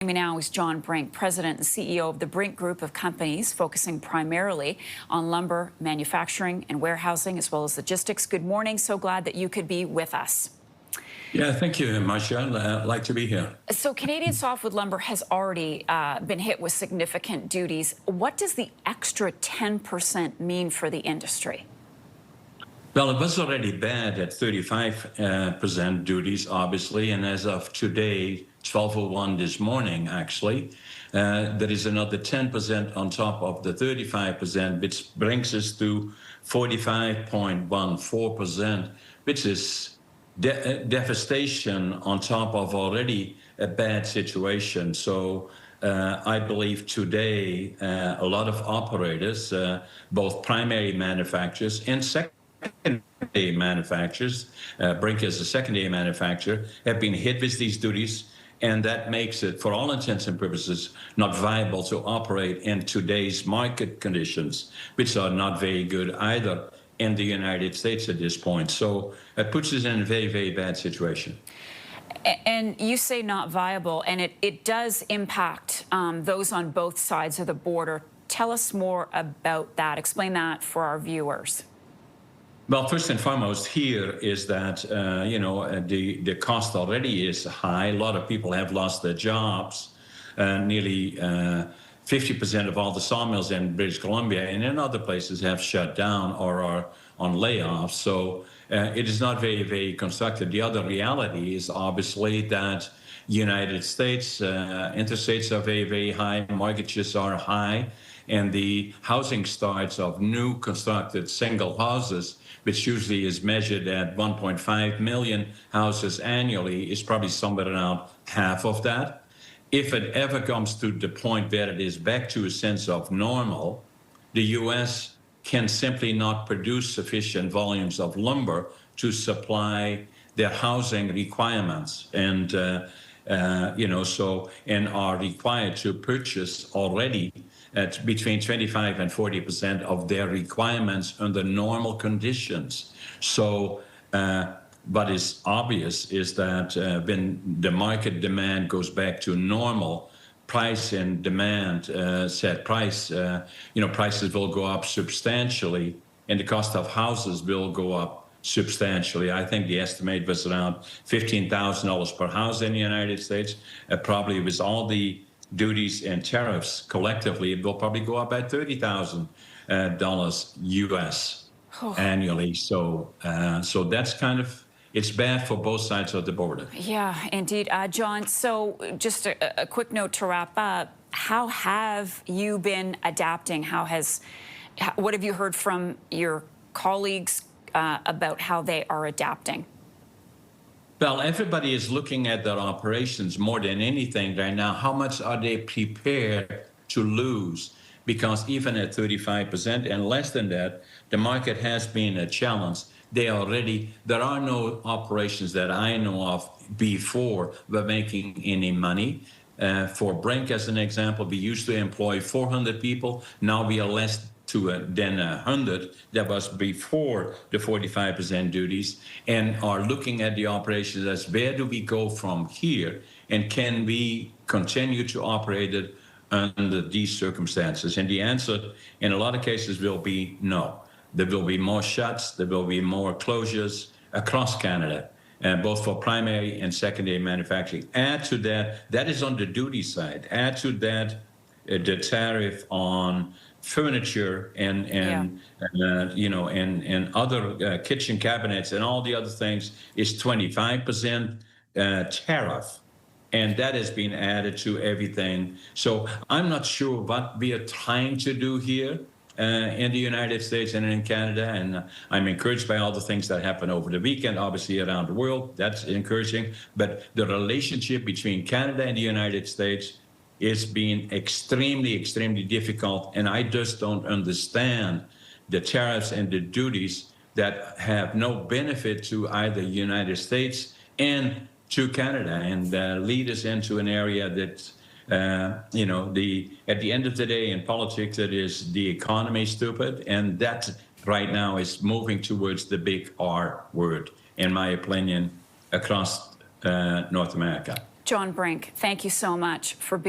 me now is John Brink, President and CEO of the Brink Group of companies, focusing primarily on lumber manufacturing and warehousing, as well as logistics. Good morning. So glad that you could be with us. Yeah, thank you, Marcia. I'd like to be here. So Canadian softwood lumber has already been hit with significant duties. What does the extra 10% mean for the industry? Well, it was already bad at 35% duties, obviously, and as of today, 12:01 this morning, actually, there is another 10% on top of the 35%, which brings us to 45.14%, which is devastation on top of already a bad situation. So I believe today a lot of operators, both primary manufacturers and secondary manufacturers, Brink is a secondary manufacturer, have been hit with these duties, and that makes it, for all intents and purposes, not viable to operate in today's market conditions, which are not very good either in the United States at this point. So it puts us in a very, very bad situation. And you say not viable, and it does impact those on both sides of the border. Tell us more about that. Explain that for our viewers. Well, first and foremost here is that, the cost already is high. A lot of people have lost their jobs. Nearly 50% of all the sawmills in British Columbia and in other places have shut down or are on layoffs. So it is not very, very constructive. The other reality is obviously that United States interest rates are very, very high, mortgages are high, and the housing starts of new constructed single houses, which usually is measured at 1.5 million houses annually, is probably somewhere around half of that. If it ever comes to the point where it is back to a sense of normal, the U.S. can simply not produce sufficient volumes of lumber to supply their housing requirements, and and are required to purchase already at between 25 and 40% of their requirements under normal conditions. So what is obvious is that when the market demand goes back to normal, price and demand set price, prices will go up substantially, and the cost of houses will go up substantially. I think the estimate was around $15,000 per house in the United States. Probably with all the duties and tariffs collectively, it will probably go up by $30,000 U.S. annually. So that's kind of, it's bad for both sides of the border. Yeah, indeed. John, so just a quick note to wrap up. How have you been adapting? What have you heard from your colleagues about how they are adapting? Well, everybody is looking at their operations more than anything right now. How much are they prepared to lose? Because even at 35% and less than that, the market has been a challenge. There are no operations that I know of before were making any money. For Brink, as an example, we used to employ 400 people. Now we are less than 100. That was before the 45% duties, and are looking at the operations as where do we go from here, and can we continue to operate it under these circumstances? And the answer in a lot of cases will be no. There will be more shuts, there will be more closures across Canada, both for primary and secondary manufacturing. Add to that, that is on the duty side. Add to that the tariff on furniture and other kitchen cabinets and all the other things is 25% tariff, and that has been added to everything. So I'm not sure what we are trying to do here in the United States and in Canada, and I'm encouraged by all the things that happened over the weekend, obviously around the world. That's encouraging, but the relationship between Canada and the United States is being extremely, extremely difficult, and I just don't understand the tariffs and the duties that have no benefit to either United States and to Canada, and lead us into an area that, at the end of the day in politics, it is the economy stupid, and that right now is moving towards the big R word, in my opinion, across North America. John Brink, thank you so much for being